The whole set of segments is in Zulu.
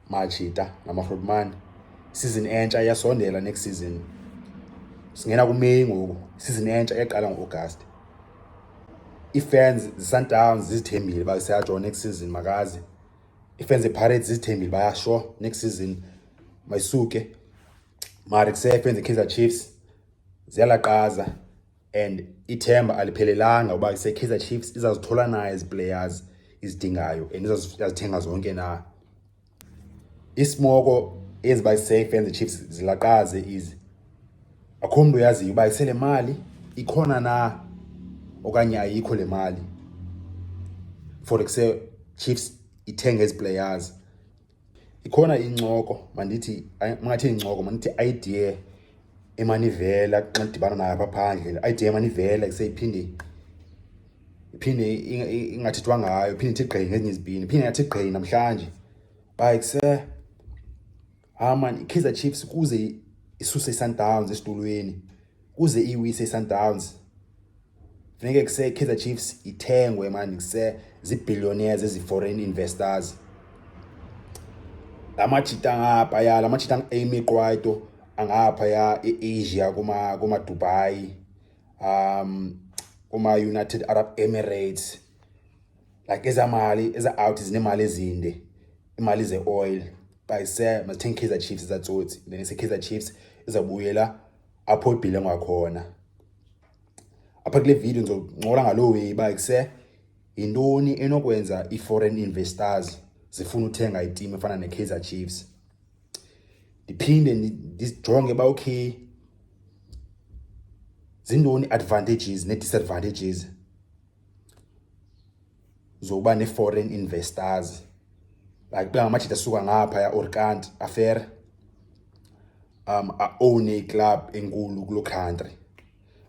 Machita namaHrotman. Season entsha iyasondela next season. Singena kuMay ngoku. Season entsha eqala ngoAugust. Ifans Sundowns zizithembile bayajoin next season makazi. Ifans ePirates zizithembile bayasho next season mayisuke. Mara fans Kaizer Chiefs ziyalaqaza and ithemba aliphelelanga uba Kaizer Chiefs izazithola nayo players izidingayo and izazithenga zonke na. Isimoko eziba fans Chiefs zilaqaze is akho umuntu uyaziyo uba isele mali ikhona na okanye ayikho le mali for Chiefs ithenge players. Ikhona incoko mandithi mangathi incoko mandithi idea emanivela xa ndibana nayo apha phandle. Idea emanivela iphinde ingathithwa ngayo, iphinde ithi gqi ngezinye izibini, iphinde ngathi gqi namhlanje ba man Kaizer Chiefs kuze isuse Sundowns esitulweni, kuze iwise Sundowns funeke Kaizer Chiefs ithengwe man zibillionaires ezi-foreign investors. Lamachita ngapha ya lamachita emiqwaito angapha ya eAsia kuma Dubai, kuma United Arab Emirates, like ezamali out zinemali ezinde, imali ze-oil masithenga Kaizer Chiefs zatsotsi, then Kaizer Chiefs izabuyela apho ibhile ngakhona. Apha kule video ngizoncola ngalo way ba yintoni enokwenza i-foreign investors zifuna uthenga iteam efana neKaizer Chiefs. Ndiphinde ndijonge ba okay zindoni advantages ne-disadvantages zokuba ne-foreign investors, like bangamajita asuka ngapha ya Orkant affair own a club enkulu kulo country.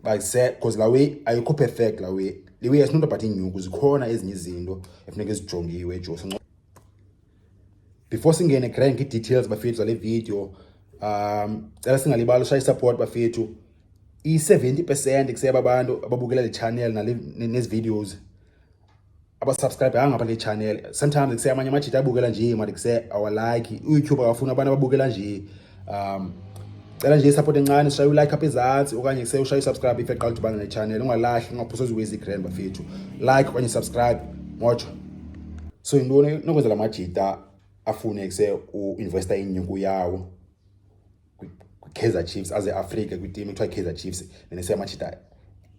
Because la way ayikho perfect, la way asinto but inyuku zikhona ezinye izinto efuneka zijongiwe jo. Before singene grand details bafethu zale video, cela singalibali ushaya support bafethu. I-70% kuseba abantu ababukela le channel nezi videos abasubscribe ngapha le channel. Sometimes kuseba amanye amajita abukela nje manje awalike. YouTube akafuna abantu ababukela nje. Cela nje support encane, ushaya ulike apha ezantsi okanye ushaya subscribe if eqala ukubana le channel. Ungalahli ungaphosa uwezi grand bafethu. Like okanye subscribe mojo. So yintoni nokwenza la majita afune u-investor inyuku yawo Kaizer Chiefs as eAfrica kwi-team ekuthiwa Kaizer Chiefs, then amachita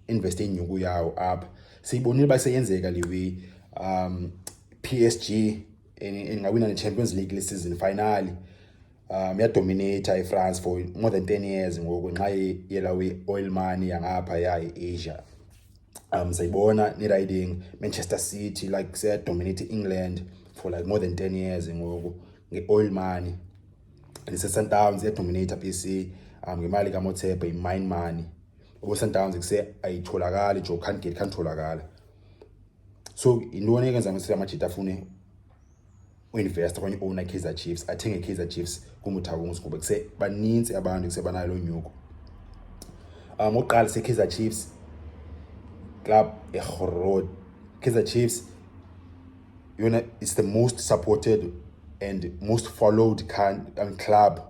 invest inyuku yawo apha. Siyibonile ba seyenzeka liwe PSG ingawina ne-Champions League le season finally. Yadominate iFrance for more than 10 years ngoku nxa yelawe oil money yangapha ya eAsia. Sayibona ni-riding Manchester City like dominate England for like more than 10 years ngoku nge-oil money. And Sundowns dominate PC ngemali kaMotsepe i-mine money. Sundowns ayitholakali jo can't tholakala. So intoni ekenza ngisi amajita afune uinvest okanye owner Kaizer Chiefs, athenge Kaizer Chiefs kumuthabungu ngoba baninzi abantu banalo nyuko. Oqala Kaizer Chiefs club eGroot. Kaizer Chiefs yona is the most supported and most followed club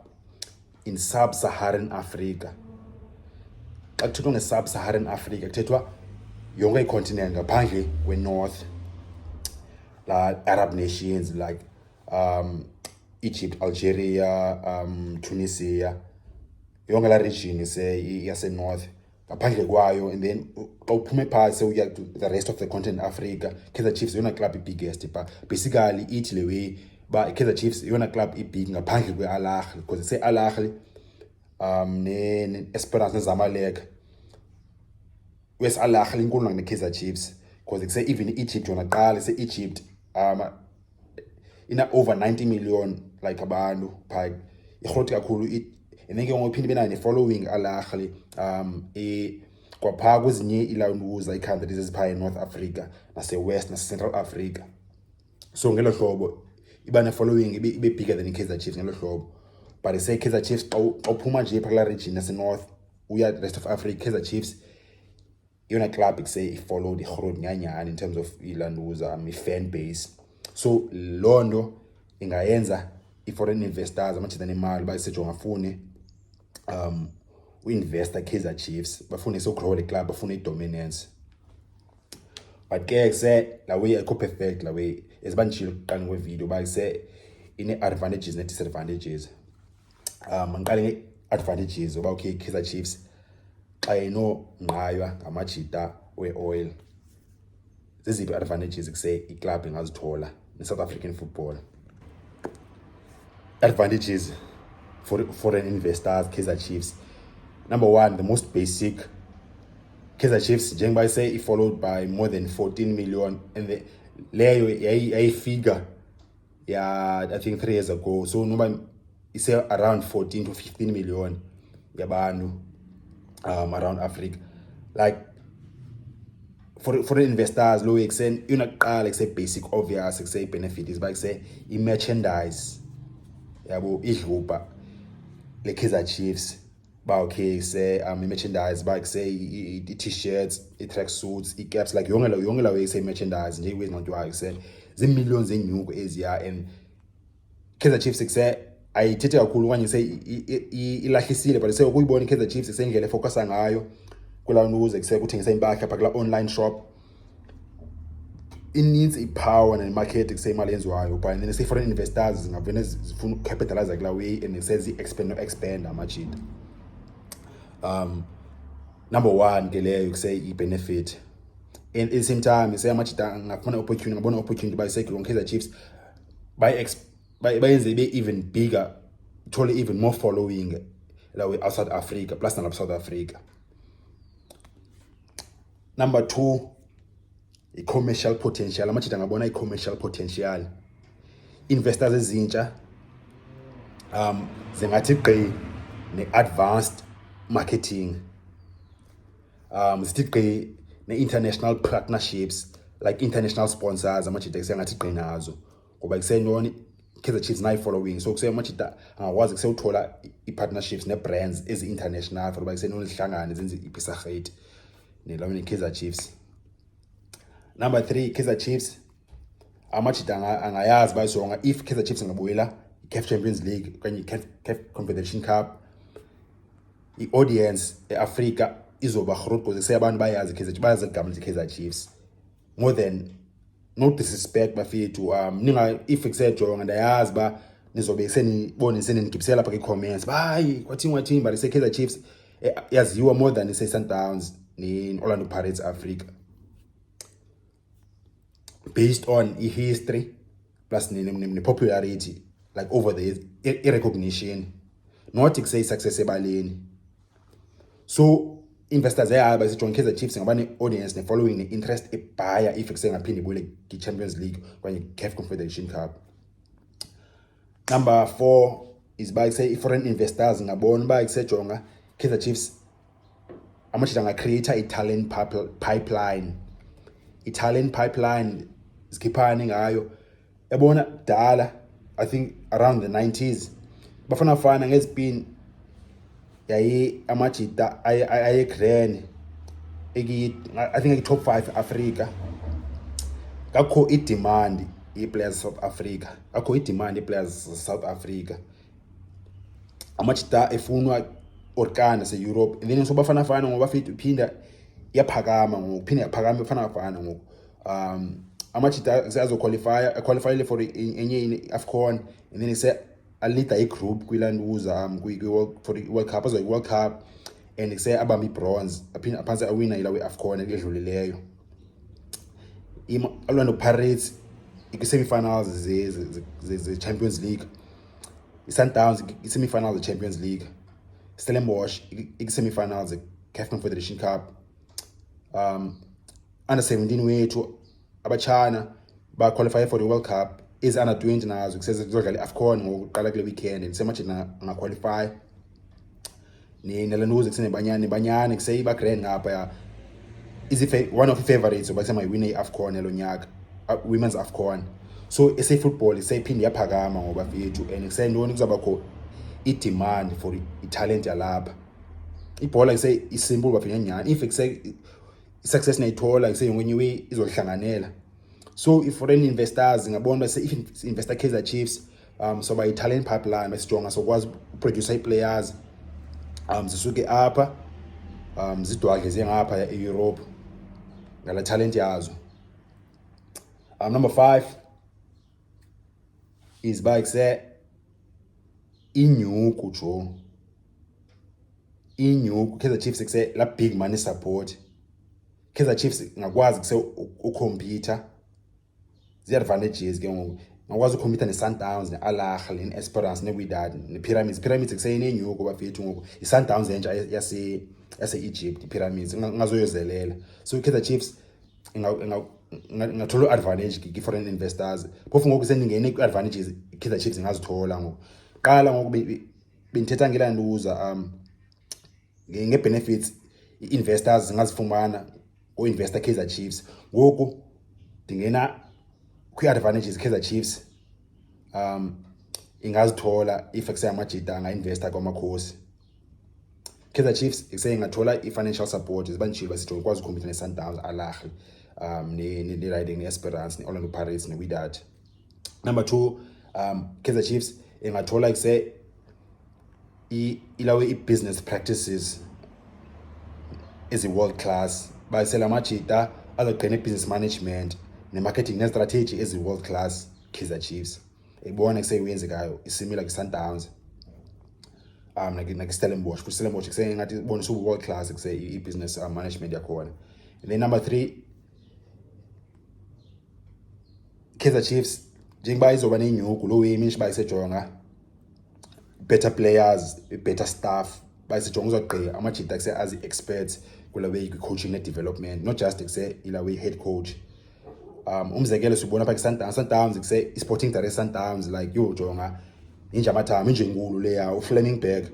in sub-Saharan Africa. Xa kuthethwa nge-sub-Saharan Africa kuthethwa yonke icontinent ngaphandle kwe-north, la Arab nations like Egypt, Algeria, Tunisia, yonke la region yase-north ngaphandle kwayo. And then xa uphume phasi uya to the rest of the continent Africa, Kaizer Chiefs yona club i-biggest, but basically ithi le way ba Kaizer Chiefs yona club i-big ngaphandle kwe-Al Ahly, because Al Ahly ne-Esperance neZamalek Al Ahly inkulu ne-Kaizer Chiefs, because even Egypt yona qala Egypt ina over 90 million like abantu pha iGroot kakhulu. And then ke ngophinde bena ne-following Al Ahly kwapha kwezinye ilanduza i-countries ezipha eNorth Africa nase-West nase-Central Africa. So ngelo hlobo iba ne-following ibe bigger than i-Kaizer Chiefs ngelo hlobo. But Kaizer Chiefs xa uphuma nje pha region yase-North uya rest of Africa, Kaizer Chiefs yona club i-followed iGroot nyanyani in terms of ilanduza i-fan base. So londo ingayenza i-foreign investors amajita nemali bayisejonga afune uinvestor Kaizer Chiefs bafune grow the club bafune dominance. But ke la way akho perfect la way esibanjile kuqala kwevideo bayise ine advantages ne disadvantages. Ngiqale nge-advantages oba okay Kaizer Chiefs xa ngqaywa ngamajita we-oil. Ziziphi advantages kuse i-club ingazithola ne-South African football. Advantages for foreign investors Kaizer Chiefs. Number one, the most basic, Kaizer Chiefs njengoba say followed by more than 14 million, and the leyo a figure I think 3 years ago, so nobody is around 14 to 15 million yabantu around Africa. Like for investors low extent unaqala like say basic obvious like say benefit is like say i-merchandise yabo idlupa le Kaizer Chiefs ba okay say i-merchandise ba say i-t-shirts, i-track suits, i-caps, like yonke la way say merchandise nje kwezinto say zimillions zenyuko eziya. And Kaizer Chiefs say ayithethe kakhulu kanye say ilahlisile, but say ukuyibona Kaizer Chiefs sendlela efocusa ngayo kula news ekuse kuthengisa impahla phakla online shop. It needs a power and market ekuse imali yenziwayo, but then say foreign investors ngavene zifuna ukcapitalize kula way and it says expand amajita. Number one ke leyo kuse i-benefit, and at the same time say amajita ngafuna opportunity by say Kaizer Chiefs bayenze be even bigger, totally even more following la way outside Africa plus nalapha South Africa. Number two, i-commercial potential. Amajita ngabona i-commercial potential. Investors ezintsha zingathi gqi ne-advanced marketing, zithi gqi ne-international partnerships, like international sponsors. Amajita kusengathi gqi nazo ngoba kusenyoni Kaizer Chiefs nayi following, so kuse amajita angakwazi kuse uthola i-partnerships ne-brands ezi-international for kusenoni zihlangane zenze ipisagate ne Kaizer Chiefs. Number three, Kaizer Chiefs amajita angayazi bayizonga if Kaizer Chiefs ngabuyela i-CAF Champions League kanye i-CAF Confederation Cup, i-audience e-Africa izoba groot because seyabantu bayazi Kaizer Chiefs, bayazi igama lithi Kaizer Chiefs more than no disrespect bafethu. Ninga if kusejonga ndayazi ba nizobe senibone seningibisela lapha comments bayi kwathi but say Kaizer Chiefs yaziwa more than say Sundowns ne Orlando Pirates Africa, based on history plus ne popularity, like over the years, recognition, not to say success ebaleni. So investors by join Kaizer Chiefs ngabane audience ne following ne interest e buyer if kusengaphindi bule ki Champions League kanye CAF Confederation Cup. Number four is by say foreign investors ngabona ba kusejonga Kaizer Chiefs amajita nga create a talent pipeline. I-talent pipeline iskiphani ngayo yabona dala, I think around the 90s bafana fana ngezipin yayi amajita aye grand I think top 5 Africa. Kakho i-demand i-players South Africa, kakho i-demand i-players South Africa. Amajita efunwa orkana se Europe, and then so bafana fana ngoba fithi uphinda iyaphakama ngokuphinda yaphakama bafana fana ngoku amajita azo qualify for enye AFCON, and then say a leader a group kwilanduza for the World Cup, azo World Cup, and say abambi bronze aphinda aphansi awina ila we-AFCON edlulileyo. Orlando Pirates i-semi-finals ze Champions League, i-Sundowns i-semi-finals ze Champions League, Stellenbosch i-semi-finals ze CAF Confederation Cup. Under 17 wethu abachana ba qualify for the World Cup, is under 20 nazo kuseze kuzodlala i-AFCON ngokuqala kule weekend, and semajina nga qualify ni nelanuze kusene banyane kusey ba grand ngapha ya is one of the favorites oba sema win i-AFCON elonyaka, women's AFCON. So SA football isephinde yaphakama ngoba fethu, and kusendoni kuzaba kho i-demand for i-talent yalapha. Ibhola ise isimple bafika nyani if kuse success nayithola kuse yonke izodlanganela. So if foreign investors ngabona bese if investor Kaizer Chiefs so by talent pipeline besijonga sokwazi produce players zisuke apha zidwadle zingapha eEurope ngala talent yazo. Number 5 is by inyuku jo. Inyuku Kaizer Chiefs la big money support. Kaizer Chiefs ngakwazi ukhompyutha zi-advantages ke ngoku. Ngakwazi ukhompyutha ne-Sundowns, ne-Al Ahly, ne-Esperance, ne-Wydad, ne-Pyramids. Pyramids inenyuku bafethu ngoku. I-Sundowns entsha yase-Egypt, i-Pyramids ngazoyozelela. So Kaizer Chiefs ngathola advantage ki-foreign investors. Phofu ngoku sendingene ku-advantages Kaizer Chiefs ngazithola ngoku. Qala ngoku bengithetha ngelanduza nge-benefits i-investors ngazifumana o-investor Kaizer Chiefs. Ngoku ndingena kwi-advantages Kaizer Chiefs ingazithola if amajita anga-investa kwamakhosi. Kaizer Chiefs ingathola i-financial support zibandishile basijolo ukwazi ukhompyutha ne-Sundowns, Al Ahly, ne-Riding, ne-Esperance, ne-Orlando Pirates, ne-Wydad. Number 2, Kaizer Chiefs ingathola ilawe i-business practices world class. Bayisela amajita azogcina business management ne-marketing ne-strategy world class Kaizer Chiefs. Ibona yenzekayo isimilar ku-Sundowns like Stellenbosch ngathi ibona world class i-business management yakhona. And then number 3, Kaizer Chiefs njengoba izoba nenyuku lo way bayisejonga better players, better staff, bayisejonga uzogqika amajita as experts kula way coaching ne development, not just ila way head coach. Umzekelo sibona pha Sundowns i-sporting director Sundowns like yo jonga injamathambo injenkulu leya uFlemingberg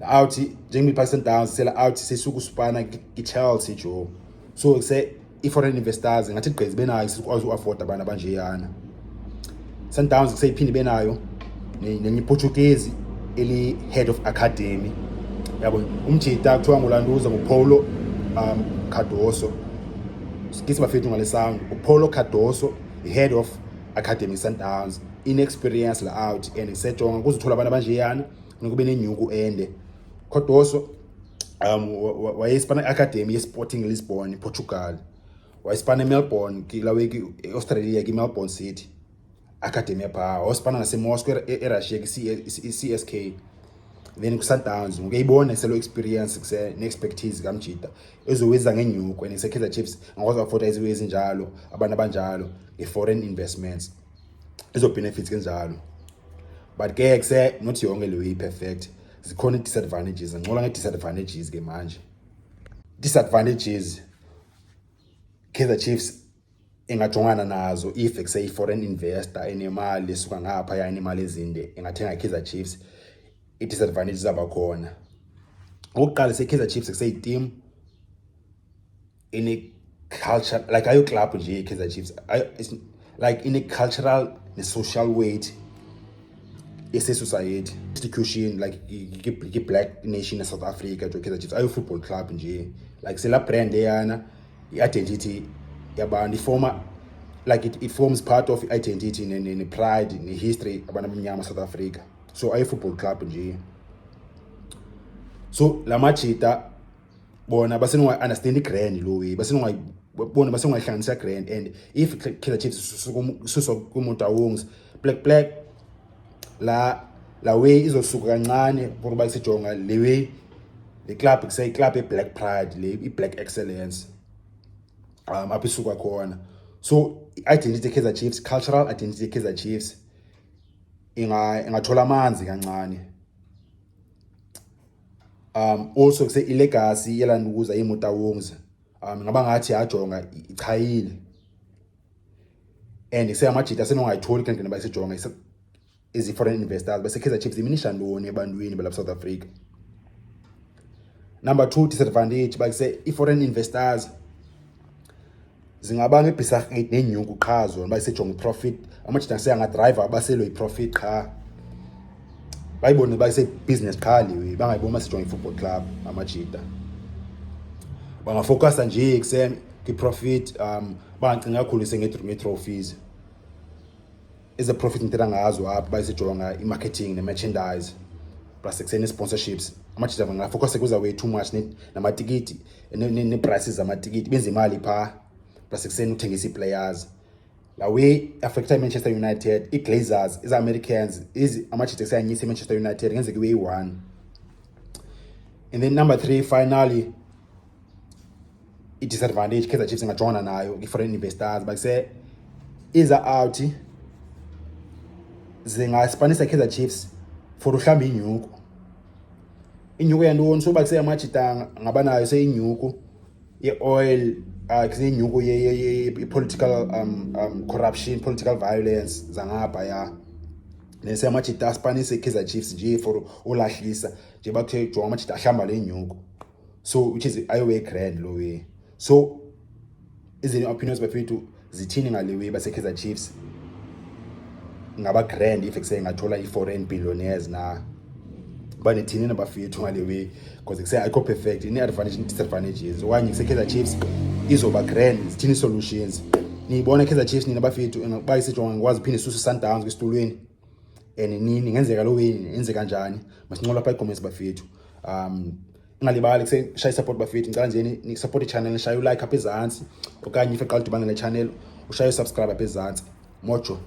out njengoba Sundowns sela out sesuku spana ki-Chelsea jo. So i-foreign investors ngathi gqezi benayo sikwazi u-afford abantu abanjeyana. Sundowns iphinde benayo ne-Portuguese eli head of academy yabo umjita kuthiwa ngolanduza nguPaulo Cardoso. Sikisi bafethu ngale sound uPaulo Cardoso, head of academy Sundowns, inexperience la out and isejonga kuzithola abantu abanjeyana ngokube nenyuku ende. Cardoso wayespana academy ye-Sporting Lisbon Portugal, wayespana Melbourne kilawe Australia ki Melbourne City academy yapha, waspana nase-Moscow eRussia CSK. Then ku-Sundowns ngiyayibona selo experience ne-expertise kamjita ezoweza ngenyuku and Kaizer Chiefs ngakwazi afford iziwe ezinjalo abantu abanjalo nge-foreign investments ezo benefits kanjalo. But ke not yonke le way perfect, zikhona disadvantages. Ngcola nge-disadvantages ke manje. Disadvantages Kaizer Chiefs ingajongana nazo if i-foreign investor enemali esuka ngapha yana imali ezinde ingathenga Kaizer Chiefs. I-disadvantages abakhona okokuqala Kaizer Chiefs team in a culture like ayo club nje Kaizer Chiefs it's like in a cultural and social weight society institution like black nation in South Africa to Kaizer Chiefs ayo football club nje like sela brand yana i-identity yabantu former like it forms part of identity and pride and history abantu abamnyama South Africa. So ayi football club nje. So la majita bona basenwa understand i-grand lo way, basenwa bona basenwa hlanganisa grand. And if Kaizer Chiefs suso kumuntu awongs black la way izosuka kancane ngoba bayisejonga le way the club club e-black pride le i-black excellence apho isuka khona. So identity Kaizer Chiefs, cultural identity Kaizer Chiefs ingathola amanzi kancane. Also i-legacy yelanduza iMotawongs ngaba ngathi yajonga ichayile and amajita senongayitholi kanti bayisejonga foreign investors bese Kaizer Chiefs iminisha ntoni ebantwini balapha South Africa. Number 2 disadvantage i-foreign investors zingaba ngebhisarate nenyuku qhazo bayisejonga i-profit. Amajita seyangadriver abaselo i-profit qha bayibone business qha lewe bangayiboni basejonga i-football club. Amajita bangafocusa nje ki-profit bangacinga kakhulu nge-trophies. eze profit ngitela ngazo apha bayisejonga i-marketing ne-merchandise plus ekuseni sponsorships amajita ngafocus kuza way too much namatikiti ne-prices zamatikiti benza imali pha plus ekuseni uthengisa i-players la way affecta Manchester United i-Glazers is-Americans amajita esayanyisa i-Manchester United ngenzeka way 1. And then number 3 finally i-disadvantage Kaizer Chiefs ingajongana nayo i-foreign investors bakuse iza out zingaspanisa Kaizer Chiefs for uhlamba inyuku yantoni so bakuse amajita ngabanayo seyinyuku ye-oil kuseyinyuku ye-political corruption, political violence zangapha ya nese amajita aspanise Kaizer Chiefs nje for ulahlisa nje bakuthe jonga amajita ahlamba lenyuku so which is ayowe grand lo way. So izini opinions bafethu zithini ngale way base Kaizer Chiefs ngaba grand if ekuse ngathola i-foreign billionaires na banethini nabafethu ngale way because ekuse ayikho perfect ine advantage and disadvantages okanye kuse Kaizer Chiefs izoba grand zithini solutions niyibona Kaizer Chiefs nina bafethu bayisejonga ngikwazi phinde susu Sundowns kwesitulweni and nini ngenzeka lo way enze kanjani masincola lapha i-comments bafethu ingalibali kuse shaya support bafethu ngicela nje ni support i-channel shaya u-like apha ezantsi okanye if eqala udibana le channel ushaya subscribe apha ezantsi mojo.